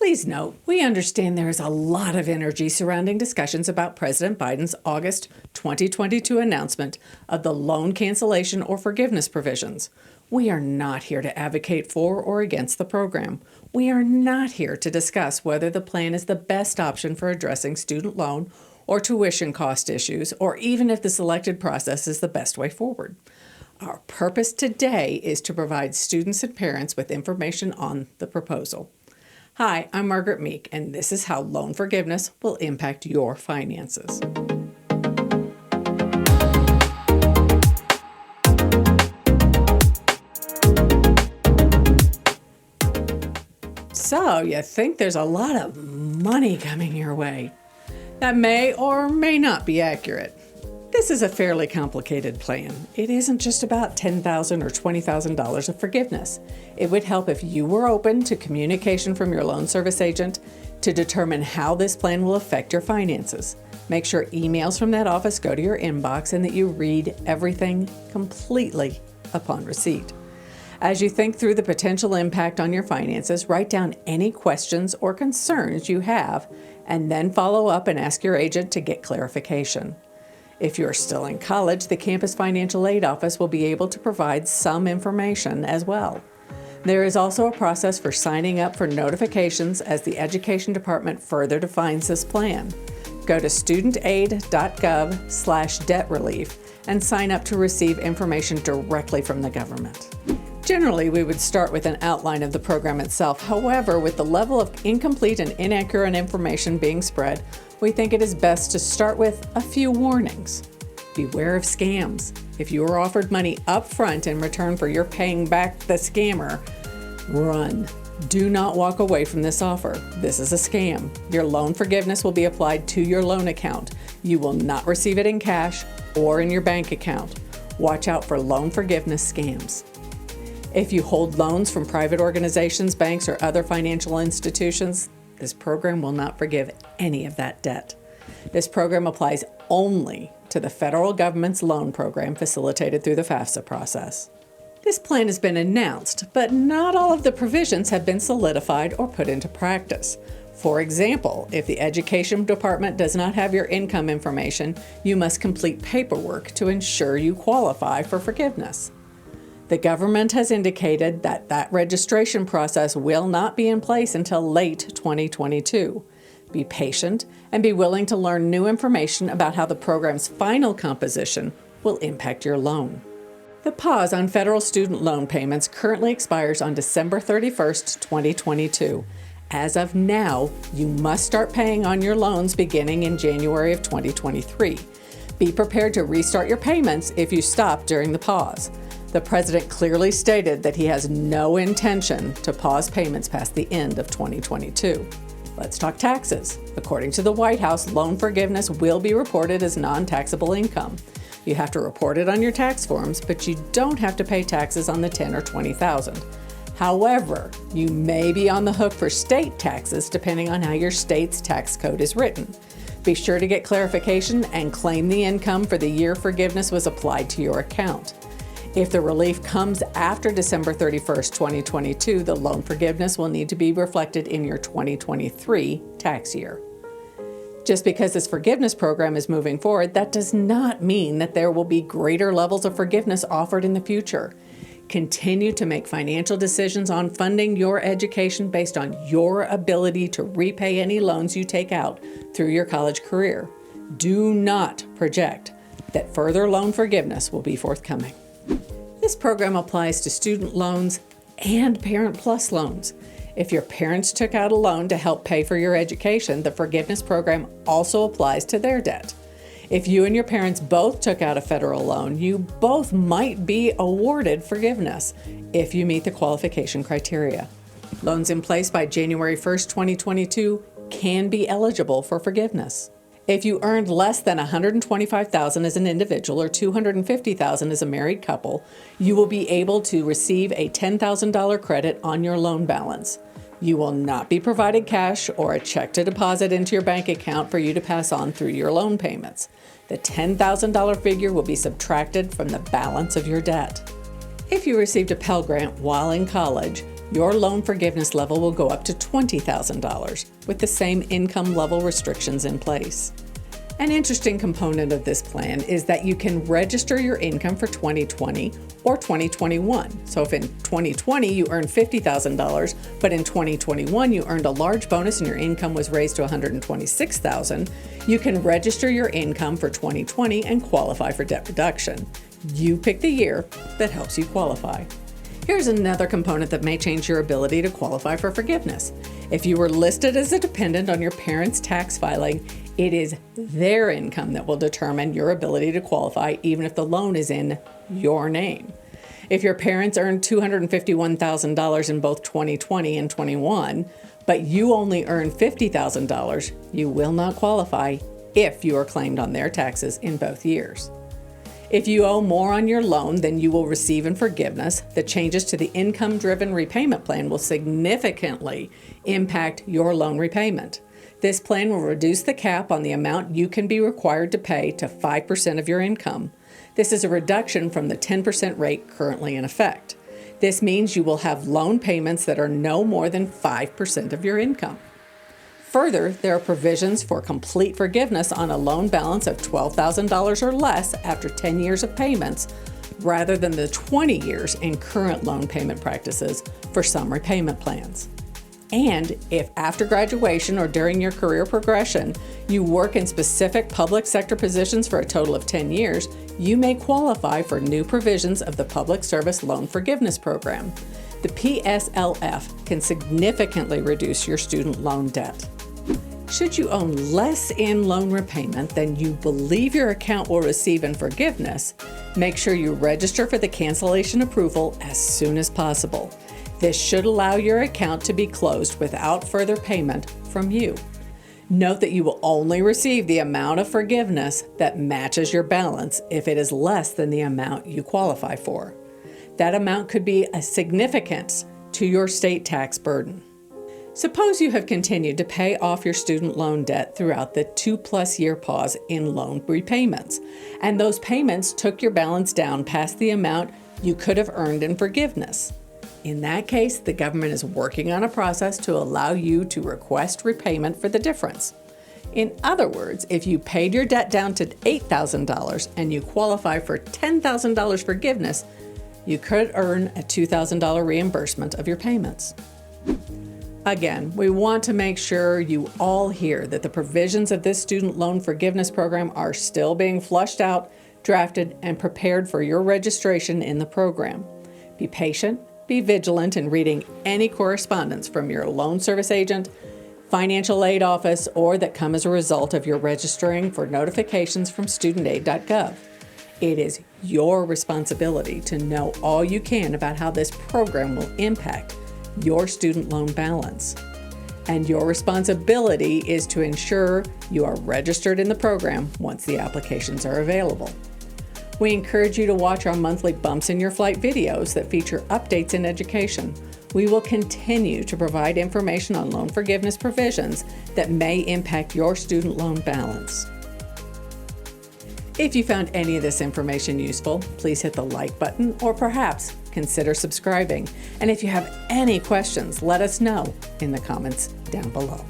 Please note, we understand there is a lot of energy surrounding discussions about President Biden's August 2022 announcement of the loan cancellation or forgiveness provisions. We are not here to advocate for or against the program. We are not here to discuss whether the plan is the best option for addressing student loan or tuition cost issues, or even if the selected process is the best way forward. Our purpose today is to provide students and parents with information on the proposal. Hi, I'm Margaret Meek, and this is how loan forgiveness will impact your finances. So, you think there's a lot of money coming your way? That may or may not be accurate. This is a fairly complicated plan. It isn't just about $10,000 or $20,000 of forgiveness. It would help if you were open to communication from your loan service agent to determine how this plan will affect your finances. Make sure emails from that office go to your inbox and that you read everything completely upon receipt. As you think through the potential impact on your finances, write down any questions or concerns you have, and then follow up and ask your agent to get clarification. If you're still in college, the Campus Financial Aid Office will be able to provide some information as well. There is also a process for signing up for notifications as the Education Department further defines this plan. Go to studentaid.gov/debt relief and sign up to receive information directly from the government. Generally, we would start with an outline of the program itself. However, with the level of incomplete and inaccurate information being spread, we think it is best to start with a few warnings. Beware of scams. If you are offered money up front in return for your paying back the scammer, run. Do not walk away from this offer. This is a scam. Your loan forgiveness will be applied to your loan account. You will not receive it in cash or in your bank account. Watch out for loan forgiveness scams. If you hold loans from private organizations, banks, or other financial institutions, this program will not forgive any of that debt. This program applies only to the federal government's loan program facilitated through the FAFSA process. This plan has been announced, but not all of the provisions have been solidified or put into practice. For example, if the Education Department does not have your income information, you must complete paperwork to ensure you qualify for forgiveness. The government has indicated that registration process will not be in place until late 2022. Be patient and be willing to learn new information about how the program's final composition will impact your loan. The pause on federal student loan payments currently expires on December 31st, 2022. As of now, you must start paying on your loans beginning in January of 2023. Be prepared to restart your payments if you stop during the pause. The president clearly stated that he has no intention to pause payments past the end of 2022. Let's talk taxes. According to the White House, loan forgiveness will be reported as non-taxable income. You have to report it on your tax forms, but you don't have to pay taxes on the $10,000 or $20,000. However, you may be on the hook for state taxes depending on how your state's tax code is written. Be sure to get clarification and claim the income for the year forgiveness was applied to your account. If the relief comes after December 31st, 2022, the loan forgiveness will need to be reflected in your 2023 tax year. Just because this forgiveness program is moving forward, that does not mean that there will be greater levels of forgiveness offered in the future. Continue to make financial decisions on funding your education based on your ability to repay any loans you take out through your college career. Do not project that further loan forgiveness will be forthcoming. This program applies to student loans and Parent Plus loans. If your parents took out a loan to help pay for your education, the forgiveness program also applies to their debt. If you and your parents both took out a federal loan, you both might be awarded forgiveness if you meet the qualification criteria. Loans in place by January 1st, 2022 can be eligible for forgiveness. If you earned less than $125,000 as an individual or $250,000 as a married couple, you will be able to receive a $10,000 credit on your loan balance. You will not be provided cash or a check to deposit into your bank account for you to pass on through your loan payments. The $10,000 figure will be subtracted from the balance of your debt. If you received a Pell Grant while in college, your loan forgiveness level will go up to $20,000 with the same income level restrictions in place. An interesting component of this plan is that you can register your income for 2020 or 2021. So if in 2020 you earned $50,000, but in 2021 you earned a large bonus and your income was raised to $126,000, you can register your income for 2020 and qualify for debt reduction. You pick the year that helps you qualify. Here's another component that may change your ability to qualify for forgiveness. If you were listed as a dependent on your parents' tax filing, it is their income that will determine your ability to qualify, even if the loan is in your name. If your parents earned $251,000 in both 2020 and 21, but you only earned $50,000, you will not qualify if you are claimed on their taxes in both years. If you owe more on your loan than you will receive in forgiveness, the changes to the income-driven repayment plan will significantly impact your loan repayment. This plan will reduce the cap on the amount you can be required to pay to 5% of your income. This is a reduction from the 10% rate currently in effect. This means you will have loan payments that are no more than 5% of your income. Further, there are provisions for complete forgiveness on a loan balance of $12,000 or less after 10 years of payments, rather than the 20 years in current loan payment practices for some repayment plans. And if after graduation or during your career progression, you work in specific public sector positions for a total of 10 years, you may qualify for new provisions of the Public Service Loan Forgiveness Program. The PSLF can significantly reduce your student loan debt. Should you own less in loan repayment than you believe your account will receive in forgiveness, make sure you register for the cancellation approval as soon as possible. This should allow your account to be closed without further payment from you. Note that you will only receive the amount of forgiveness that matches your balance if it is less than the amount you qualify for. That amount could be a significance to your state tax burden. Suppose you have continued to pay off your student loan debt throughout the 2+ year pause in loan repayments, and those payments took your balance down past the amount you could have earned in forgiveness. In that case, the government is working on a process to allow you to request repayment for the difference. In other words, if you paid your debt down to $8,000 and you qualify for $10,000 forgiveness, you could earn a $2,000 reimbursement of your payments. Again, we want to make sure you all hear that the provisions of this student loan forgiveness program are still being flushed out, drafted, and prepared for your registration in the program. Be patient. Be vigilant in reading any correspondence from your loan service agent, financial aid office, or that come as a result of your registering for notifications from studentaid.gov. It is your responsibility to know all you can about how this program will impact your student loan balance. And your responsibility is to ensure you are registered in the program once the applications are available. We encourage you to watch our monthly Bumps in Your Flight videos that feature updates in education. We will continue to provide information on loan forgiveness provisions that may impact your student loan balance. If you found any of this information useful, please hit the like button or perhaps consider subscribing. And if you have any questions, let us know in the comments down below.